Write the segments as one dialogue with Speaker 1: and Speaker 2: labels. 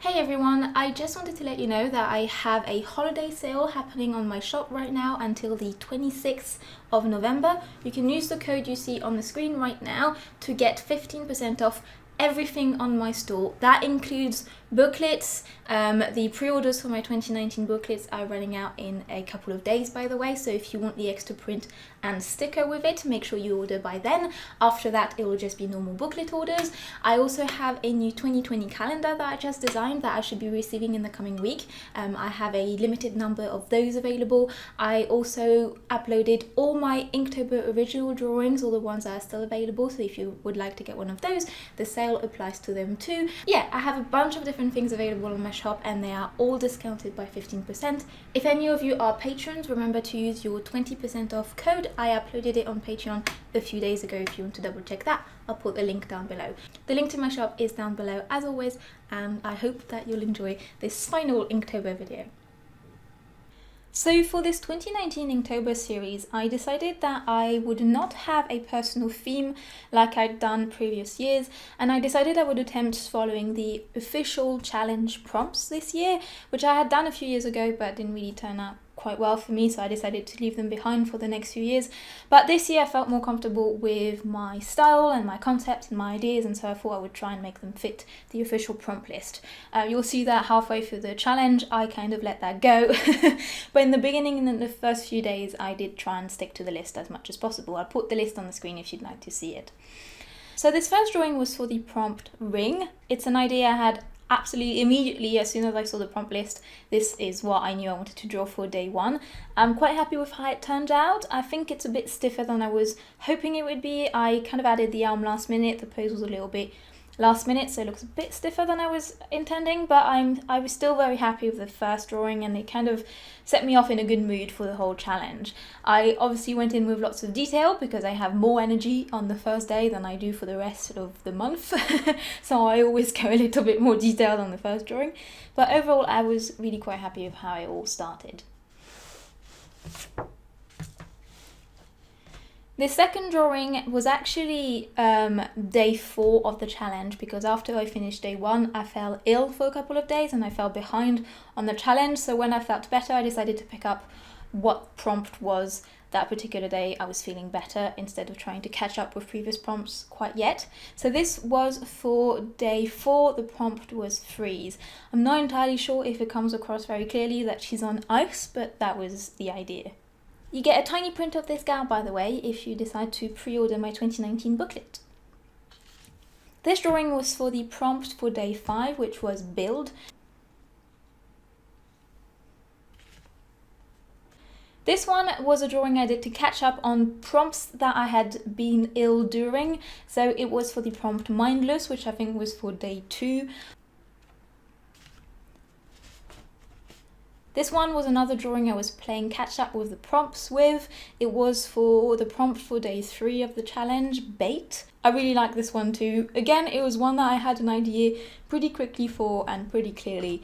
Speaker 1: Hey everyone, I just wanted to let you know that I have a holiday sale happening on my shop right now until the 26th of November. You can use the code you see on the screen right now to get 15% off everything on my store. That includes booklets. The pre-orders for my 2019 booklets are running out in a couple of days, by the way, so if you want the extra print and sticker with it, make sure you order by then. After that, it will just be normal booklet orders. I also have a new 2020 calendar that I just designed that I should be receiving in the coming week. I have a limited number of those available. I also uploaded all my Inktober original drawings, all the ones that are still available, so if you would like to get one of those, the sale applies to them too. Yeah, I have a bunch of different things available on my shop and they are all discounted by 15%. If any of you are patrons, remember to use your 20% off code. I uploaded it on Patreon a few days ago. If you want to double check that, I'll put the link down below. The link to my shop is down below as always, and I hope that you'll enjoy this final Inktober video. So for this 2019 Inktober series, I decided that I would not have a personal theme like I'd done previous years, and I decided I would attempt following the official challenge prompts this year, which I had done a few years ago but didn't really turn out quite well for me, so I decided to leave them behind for the next few years. But this year I felt more comfortable with my style and my concepts and my ideas, and so I thought I would try and make them fit the official prompt list. You'll see that halfway through the challenge I kind of let that go, but in the beginning and in the first few days I did try and stick to the list as much as possible. I'll put the list on the screen if you'd like to see it. So this first drawing was for the prompt ring. It's an idea I had absolutely immediately as soon as I saw the prompt list. This is what I knew I wanted to draw for day one. I'm quite happy with how it turned out. I think it's a bit stiffer than I was hoping it would be. I kind of added the arm last minute. The pose was a little bit last minute, so it looks a bit stiffer than I was intending, but I was still very happy with the first drawing and it kind of set me off in a good mood for the whole challenge. I obviously went in with lots of detail because I have more energy on the first day than I do for the rest of the month, so I always go a little bit more detailed on the first drawing, but overall I was really quite happy with how it all started. The second drawing was actually day 4 of the challenge, because after I finished day 1 I fell ill for a couple of days and I fell behind on the challenge, so when I felt better I decided to pick up what prompt was that particular day I was feeling better instead of trying to catch up with previous prompts quite yet. So this was for day 4, the prompt was freeze. I'm not entirely sure if it comes across very clearly that she's on ice, but that was the idea. You get a tiny print of this gal, by the way, if you decide to pre-order my 2019 booklet. This drawing was for the prompt for day 5, which was build. This one was a drawing I did to catch up on prompts that I had been ill during. So it was for the prompt mindless, which I think was for day 2. This one was another drawing I was playing catch up with the prompts with. It was for the prompt for day 3 of the challenge, bait. I really like this one too. Again, it was one that I had an idea pretty quickly for and pretty clearly.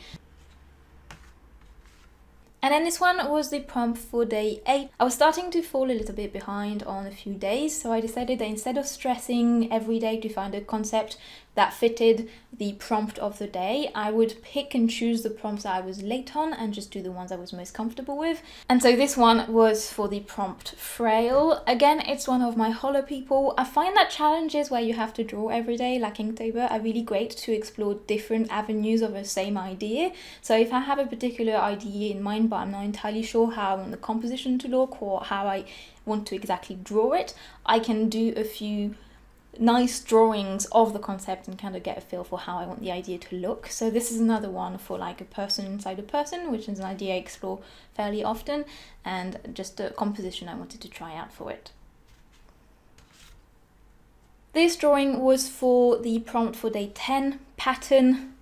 Speaker 1: And then this one was the prompt for day 8. I was starting to fall a little bit behind on a few days, so I decided that instead of stressing every day to find a concept that fitted the prompt of the day, I would pick and choose the prompts that I was late on and just do the ones I was most comfortable with. And so this one was for the prompt frail. Again, it's one of my holo people. I find that challenges where you have to draw every day, like Inktober, are really great to explore different avenues of the same idea. So if I have a particular idea in mind, but I'm not entirely sure how I want the composition to look or how I want to exactly draw it, I can do a few nice drawings of the concept and kind of get a feel for how I want the idea to look. So this is another one for like a person inside a person, which is an idea I explore fairly often, and just a composition I wanted to try out for it. This drawing was for the prompt for day 10, pattern.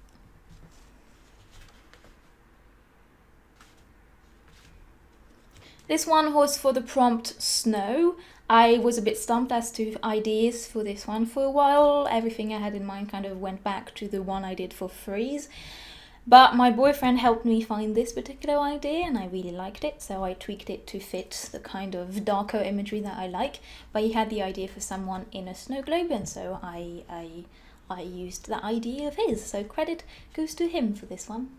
Speaker 1: This one was for the prompt snow. I was a bit stumped as to ideas for this one for a while. Everything I had in mind kind of went back to the one I did for freeze. But my boyfriend helped me find this particular idea and I really liked it, so I tweaked it to fit the kind of darker imagery that I like. But he had the idea for someone in a snow globe, and so I I used that idea of his, so credit goes to him for this one.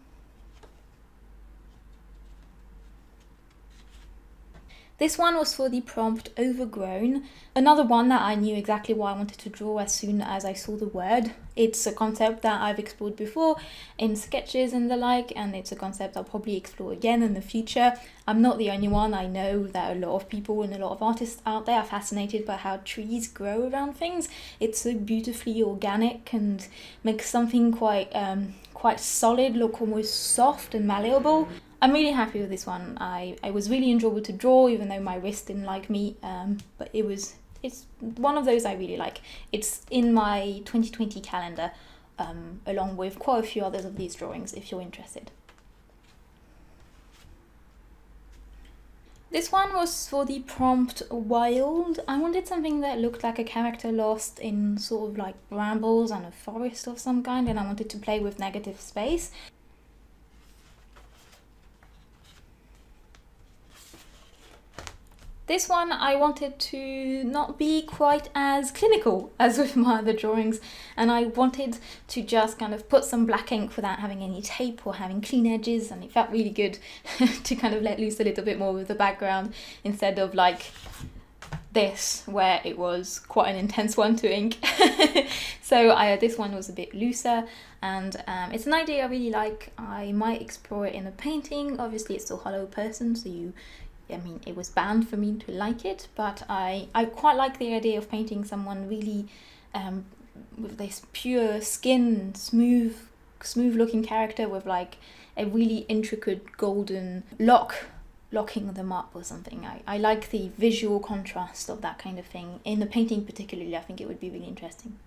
Speaker 1: This one was for the prompt Overgrown, another one that I knew exactly what I wanted to draw as soon as I saw the word. It's a concept that I've explored before in sketches and the like, and it's a concept I'll probably explore again in the future. I'm not the only one. I know that a lot of people and a lot of artists out there are fascinated by how trees grow around things. It's so beautifully organic and makes something quite solid look almost soft and malleable. I'm really happy with this one. I was really enjoyable to draw, even though my wrist didn't like me, but it's one of those I really like. It's in my 2020 calendar, along with quite a few others of these drawings, if you're interested. This one was for the prompt Wild. I wanted something that looked like a character lost in sort of like brambles and a forest of some kind, and I wanted to play with negative space. This one I wanted to not be quite as clinical as with my other drawings, and I wanted to just kind of put some black ink without having any tape or having clean edges, and it felt really good to kind of let loose a little bit more with the background instead of like this where it was quite an intense one to ink. So this one was a bit looser, and it's an idea I really like. I might explore it in a painting. Obviously it's still hollow person, so it was banned for me to like it, but I quite like the idea of painting someone really with this pure skin, smooth looking character with like a really intricate golden locking them up or something. I like the visual contrast of that kind of thing. In the painting particularly, I think it would be really interesting.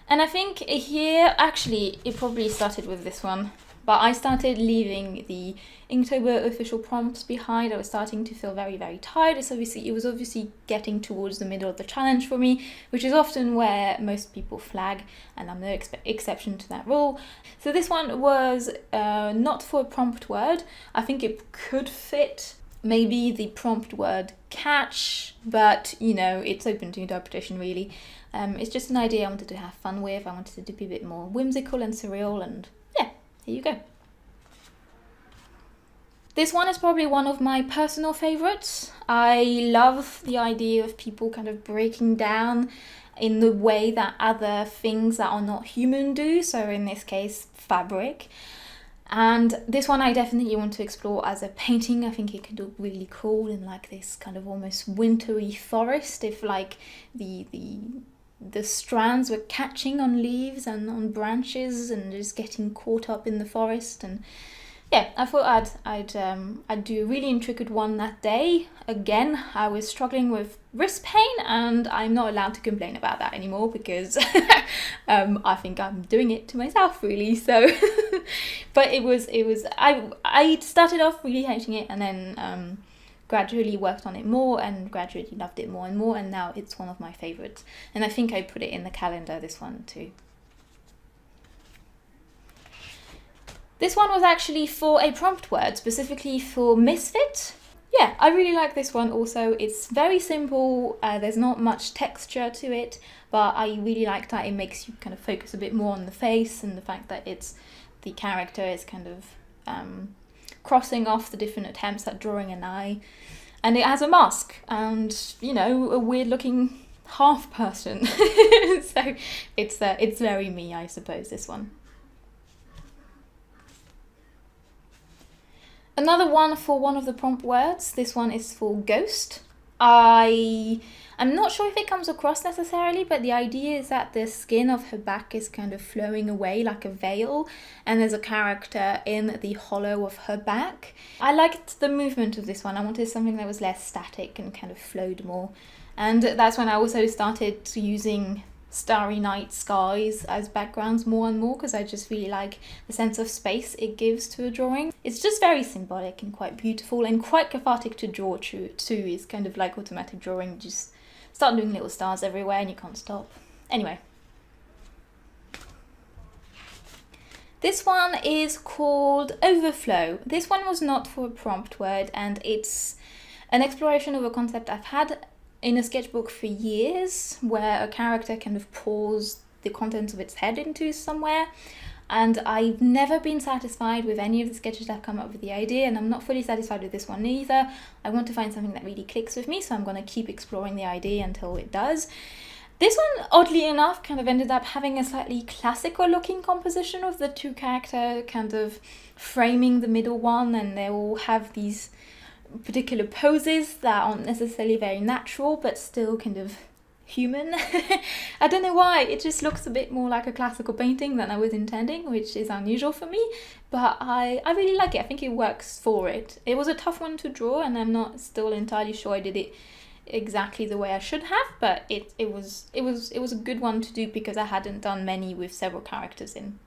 Speaker 1: And I think here, actually, it probably started with this one. But I started leaving the Inktober official prompts behind. I was starting to feel very, very tired. It was obviously getting towards the middle of the challenge for me, which is often where most people flag, and I'm no exception to that rule. So this one was not for a prompt word. I think it could fit maybe the prompt word catch, but it's open to interpretation really. It's just an idea I wanted to have fun with. I wanted it to be a bit more whimsical and surreal, and here you go. This one is probably one of my personal favorites. I love the idea of people kind of breaking down in the way that other things that are not human do. So in this case, fabric. And this one I definitely want to explore as a painting. I think it could look really cool in like this kind of almost wintry forest, if like the strands were catching on leaves and on branches and just getting caught up in the forest. And yeah, I thought I'd do a really intricate one that day. Again, I was struggling with wrist pain, and I'm not allowed to complain about that anymore because I think I'm doing it to myself really. So but I started off really hating it, and then gradually worked on it more and gradually loved it more and more, and now it's one of my favorites. And I think I put it in the calendar, this one too. This one was actually for a prompt word, specifically for misfit. Yeah, I really like this one also. It's very simple, there's not much texture to it, but I really like that it makes you kind of focus a bit more on the face and the fact that the character is kind of crossing off the different attempts at drawing an eye, and it has a mask and a weird looking half person. So it's very me, I suppose, this one. Another one for one of the prompt words. This one is for ghost. I'm not sure if it comes across necessarily, but the idea is that the skin of her back is kind of flowing away like a veil, and there's a character in the hollow of her back. I liked the movement of this one. I wanted something that was less static and kind of flowed more. And that's when I also started using starry night skies as backgrounds more and more, because I just really like the sense of space it gives to a drawing. It's just very symbolic and quite beautiful and quite cathartic to draw too. It's kind of like automatic drawing. You just start doing little stars everywhere and you can't stop. Anyway. This one is called Overflow. This one was not for a prompt word, and it's an exploration of a concept I've had in a sketchbook for years where a character kind of pours the contents of its head into somewhere, and I've never been satisfied with any of the sketches that have come up with the idea, and I'm not fully satisfied with this one either. I want to find something that really clicks with me, so I'm going to keep exploring the idea until it does. This one, oddly enough, kind of ended up having a slightly classical looking composition of the two characters kind of framing the middle one, and they all have these particular poses that aren't necessarily very natural but still kind of human. I don't know why, it just looks a bit more like a classical painting than I was intending, which is unusual for me, but I really like it. I think it works for it. It was a tough one to draw, and I'm not still entirely sure I did it exactly the way I should have, but it was a good one to do because I hadn't done many with several characters in.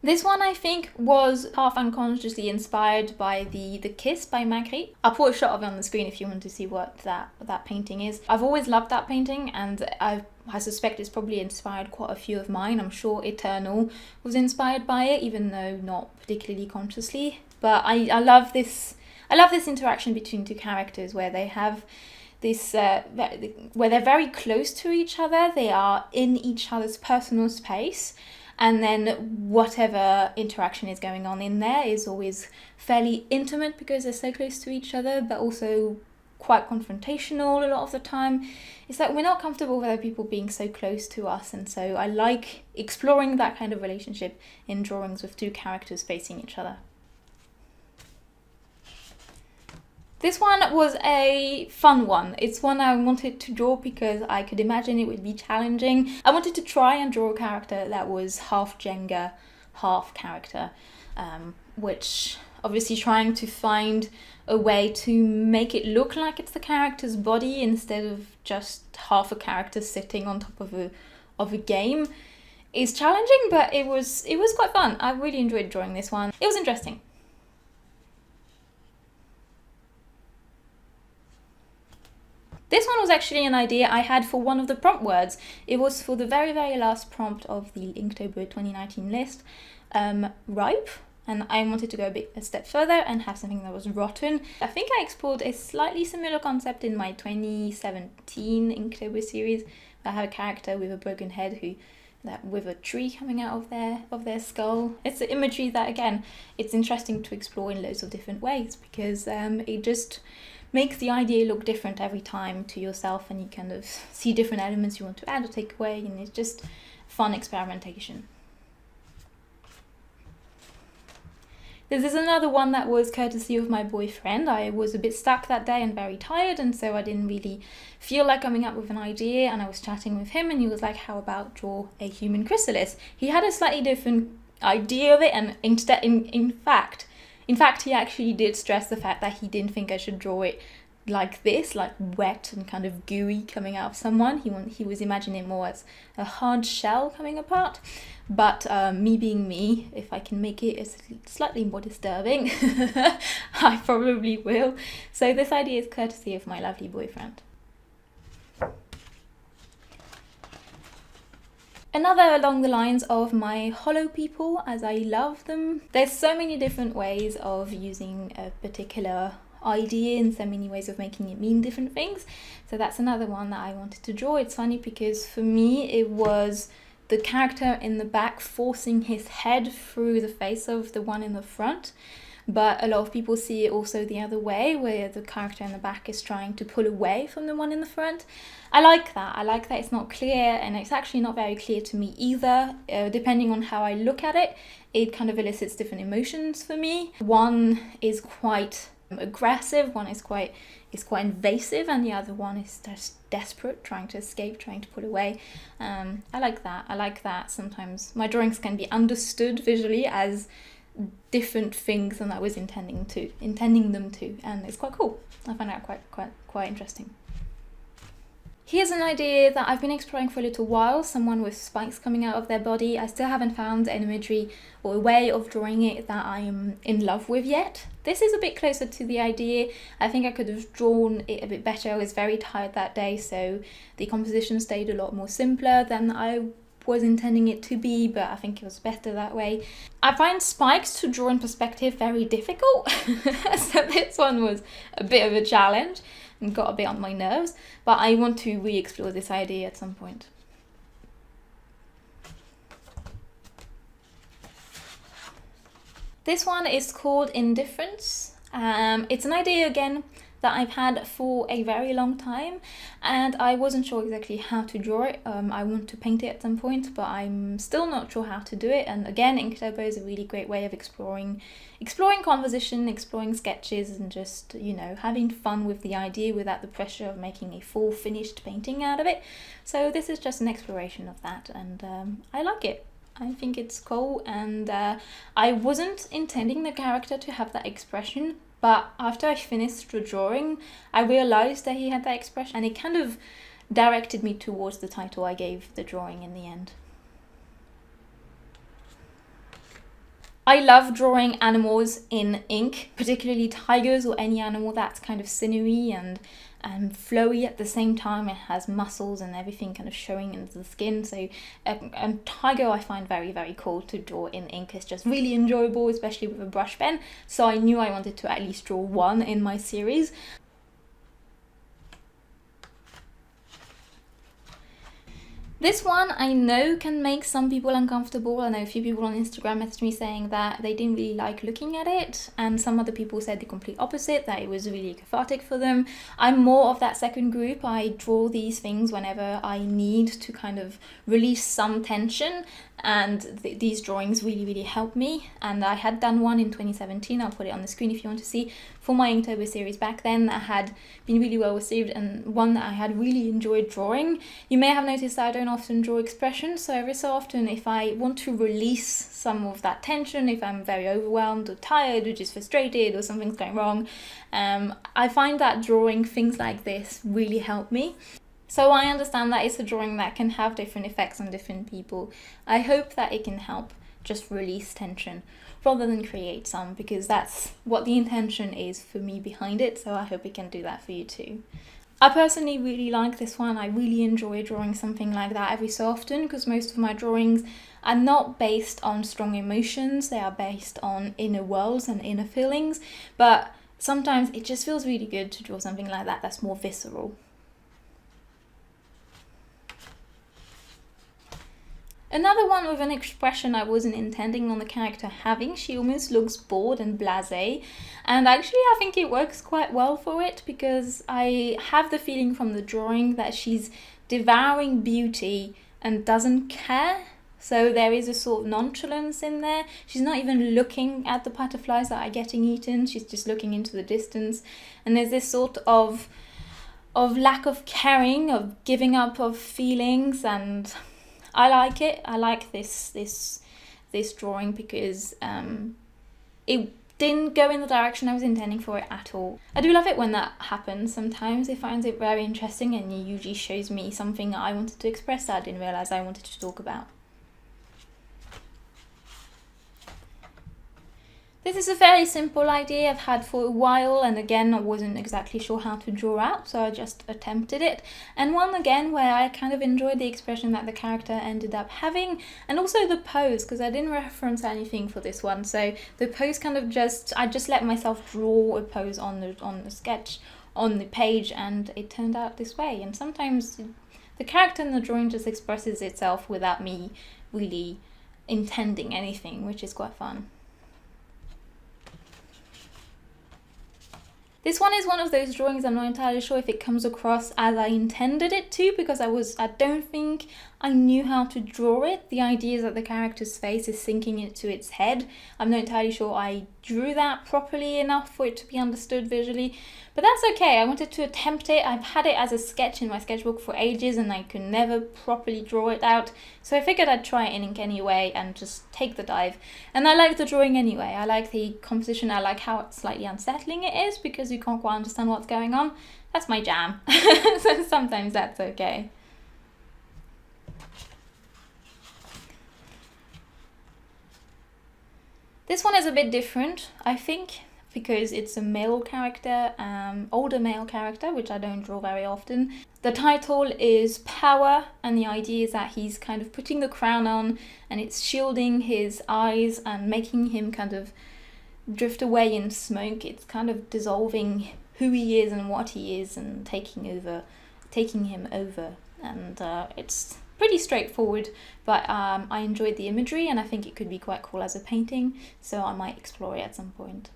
Speaker 1: This one, I think, was half unconsciously inspired by the Kiss by Magritte. I'll put a shot of it on the screen if you want to see what that painting is. I've always loved that painting, and I suspect it's probably inspired quite a few of mine. I'm sure Eternal was inspired by it, even though not particularly consciously. But I love this interaction between two characters where they have this where they're very close to each other. They are in each other's personal space, and then whatever interaction is going on in there is always fairly intimate because they're so close to each other, but also quite confrontational a lot of the time. It's like we're not comfortable with other people being so close to us, and so I like exploring that kind of relationship in drawings with two characters facing each other. This one was a fun one. It's one I wanted to draw because I could imagine it would be challenging. I wanted to try and draw a character that was half Jenga, half character, which obviously trying to find a way to make it look like it's the character's body instead of just half a character sitting on top of a game is challenging, but it was quite fun. I really enjoyed drawing this one. It was interesting. This one was actually an idea I had for one of the prompt words. It was for the very, very last prompt of the Inktober 2019 list, ripe, and I wanted to go a step further and have something that was rotten. I think I explored a slightly similar concept in my 2017 Inktober series. I have a character with a broken head with a tree coming out of their skull. It's an imagery that, again, it's interesting to explore in loads of different ways because it just makes the idea look different every time to yourself, and you kind of see different elements you want to add or take away, and it's just fun experimentation. This is another one that was courtesy of my boyfriend. I was a bit stuck that day and very tired, and so I didn't really feel like coming up with an idea, and I was chatting with him and he was like, how about draw a human chrysalis? He had a slightly different idea of it, and in fact he actually did stress the fact that he didn't think I should draw it like this, like wet and kind of gooey coming out of someone. He was imagining it more as a hard shell coming apart. But me being me, if I can make it slightly more disturbing, I probably will. So this idea is courtesy of my lovely boyfriend. Another along the lines of my hollow people, as I love them. There's so many different ways of using a particular idea and so many ways of making it mean different things. So that's another one that I wanted to draw. It's funny because for me it was the character in the back forcing his head through the face of the one in the front. But a lot of people see it also the other way, where the character in the back is trying to pull away from the one in the front. I like that. I like that it's not clear, and it's actually not very clear to me either. Depending on how I look at it, it kind of elicits different emotions for me. One is quite aggressive, one is quite invasive, and the other one is just desperate, trying to escape, trying to pull away. I like that. I like that sometimes my drawings can be understood visually as different things than I was intending them to, and it's quite cool. I find that quite interesting. Here's an idea that I've been exploring for a little while, someone with spikes coming out of their body. I still haven't found an imagery or a way of drawing it that I am in love with yet. This is a bit closer to the idea. I think I could have drawn it a bit better. I was very tired that day, so the composition stayed a lot more simpler than I was intending it to be, but I think it was better that way. I find spikes to draw in perspective very difficult, so this one was a bit of a challenge and got a bit on my nerves, but I want to re-explore this idea at some point. This one is called Indifference. It's an idea again that I've had for a very long time, and I wasn't sure exactly how to draw it. I want to paint it at some point, but I'm still not sure how to do it. And again, Inktober is a really great way of exploring composition, exploring sketches, and just, you know, having fun with the idea without the pressure of making a full finished painting out of it. So this is just an exploration of that, and I like it. I think it's cool, and I wasn't intending the character to have that expression, but after I finished the drawing, I realized that he had that expression, and it kind of directed me towards the title I gave the drawing in the end. I love drawing animals in ink, particularly tigers or any animal that's kind of sinewy and flowy at the same time. It has muscles and everything kind of showing into the skin. So tiger I find very, very cool to draw in ink. It's just really enjoyable, especially with a brush pen. So I knew I wanted to at least draw one in my series. This one I know can make some people uncomfortable. I know a few people on Instagram messaged me saying that they didn't really like looking at it, and some other people said the complete opposite, that it was really cathartic for them. I'm more of that second group. I draw these things whenever I need to kind of release some tension, and these drawings really, really help me. And I had done one in 2017, I'll put it on the screen if you want to see, for my Inktober series back then, that had been really well received and one that I had really enjoyed drawing. You may have noticed that I don't often draw expressions, so every so often if I want to release some of that tension, if I'm very overwhelmed or tired or just frustrated or something's going wrong, I find that drawing things like this really help me. So I understand that it's a drawing that can have different effects on different people. I hope that it can help just release tension rather than create some, because that's what the intention is for me behind it, so I hope it can do that for you too. I personally really like this one. I really enjoy drawing something like that every so often, because most of my drawings are not based on strong emotions, they are based on inner worlds and inner feelings, but sometimes it just feels really good to draw something like that that's more visceral. Another one with an expression I wasn't intending on the character having. She almost looks bored and blasé, and actually I think it works quite well for it, because I have the feeling from the drawing that she's devouring beauty and doesn't care. So there is a sort of nonchalance in there. She's not even looking at the butterflies that are getting eaten, she's just looking into the distance, and there's this sort of lack of caring, of giving up of feelings, and I like it. I like this drawing because it didn't go in the direction I was intending for it at all. I do love it when that happens. Sometimes it finds it very interesting, and it usually shows me something I wanted to express that I didn't realise I wanted to talk about. This is a very simple idea I've had for a while, and again I wasn't exactly sure how to draw out, so I just attempted it. And one again where I kind of enjoyed the expression that the character ended up having, and also the pose, because I didn't reference anything for this one. So the pose kind of I just let myself draw a pose on the sketch, on the page, and it turned out this way. And sometimes the character in the drawing just expresses itself without me really intending anything, which is quite fun. This one is one of those drawings I'm not entirely sure if it comes across as I intended it to, because I don't think I knew how to draw it. The idea is that the character's face is sinking into its head. I'm not entirely sure I drew that properly enough for it to be understood visually, but that's okay. I wanted to attempt it. I've had it as a sketch in my sketchbook for ages and I could never properly draw it out, so I figured I'd try it in ink anyway and just take the dive. And I like the drawing anyway. I like the composition. I like how slightly unsettling it is, because you can't quite understand what's going on. That's my jam. So sometimes that's okay. This one is a bit different, I think, because it's a male character, older male character, which I don't draw very often. The title is Power, and the idea is that he's kind of putting the crown on and it's shielding his eyes and making him kind of drift away in smoke. It's kind of dissolving who he is and what he is and taking him over. And it's pretty straightforward, but I enjoyed the imagery and I think it could be quite cool as a painting, so I might explore it at some point.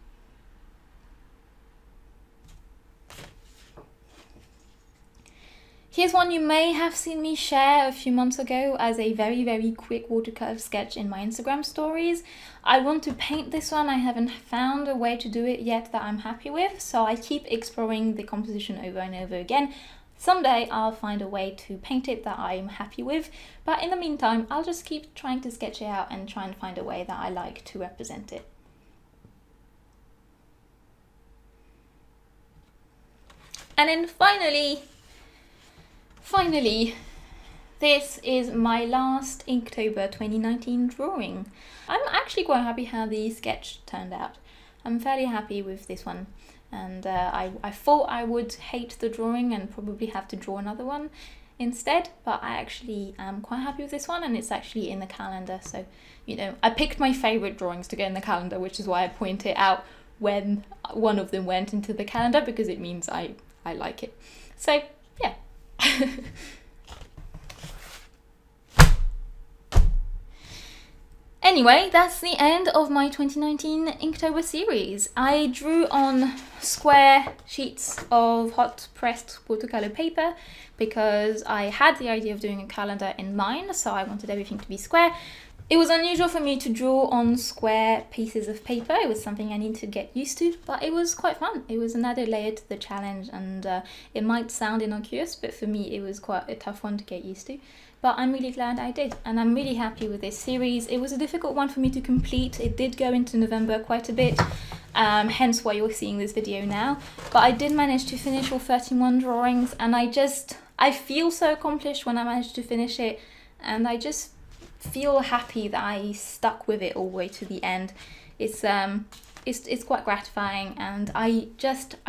Speaker 1: Here's one you may have seen me share a few months ago as a very quick watercolor sketch in my Instagram stories. I want to paint this one. I haven't found a way to do it yet that I'm happy with, so I keep exploring the composition over and over again. Someday I'll find a way to paint it that I'm happy with, but in the meantime I'll just keep trying to sketch it out and try and find a way that I like to represent it. And then finally, this is my last Inktober 2019 drawing. I'm actually quite happy how the sketch turned out. I'm fairly happy with this one, and I thought I would hate the drawing and probably have to draw another one instead, but I actually am quite happy with this one, and it's actually in the calendar, so you know, I picked my favourite drawings to go in the calendar, which is why I point it out when one of them went into the calendar, because it means I like it. So yeah. Anyway, that's the end of my 2019 Inktober series. I drew on square sheets of hot pressed watercolor paper because I had the idea of doing a calendar in mind, so I wanted everything to be square. It was unusual for me to draw on square pieces of paper. It was something I needed to get used to, but it was quite fun. It was another layer to the challenge, and it might sound innocuous, but for me it was quite a tough one to get used to. But I'm really glad I did, and I'm really happy with this series. It was a difficult one for me to complete. It did go into November quite a bit, hence why you're seeing this video now. But I did manage to finish all 31 drawings, and I feel so accomplished when I managed to finish it, and I just feel happy that I stuck with it all the way to the end. It's quite gratifying, and I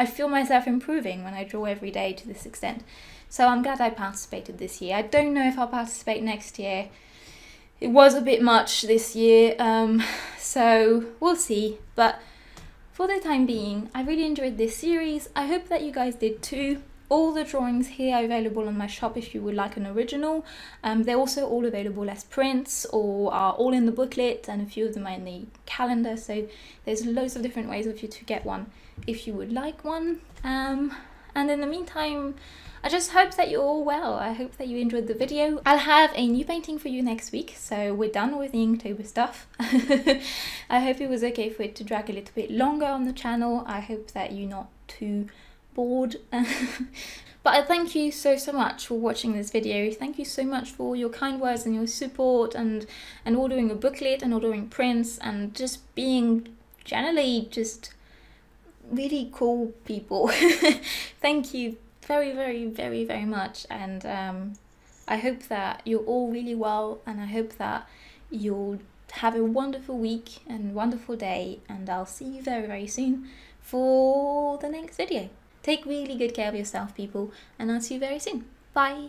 Speaker 1: feel myself improving when I draw every day to this extent. So I'm glad I participated this year. I don't know if I'll participate next year. It was a bit much this year, so we'll see. But for the time being, I really enjoyed this series. I hope that you guys did too. All the drawings here are available on my shop if you would like an original. They're also all available as prints or are all in the booklet, and a few of them are in the calendar. So there's loads of different ways of you to get one if you would like one. And in the meantime, I just hope that you're all well. I hope that you enjoyed the video. I'll have a new painting for you next week, so we're done with the Inktober stuff. I hope it was okay for it to drag a little bit longer on the channel. I hope that you're not too bored. But I thank you so much for watching this video. Thank you so much for your kind words and your support, and ordering a booklet and ordering prints, and just being generally just really cool people. Thank you very much, and I hope that you're all really well, and I hope that you'll have a wonderful week and wonderful day, and I'll see you very soon for the next video. Take really good care of yourself, people, and I'll see you very soon. Bye!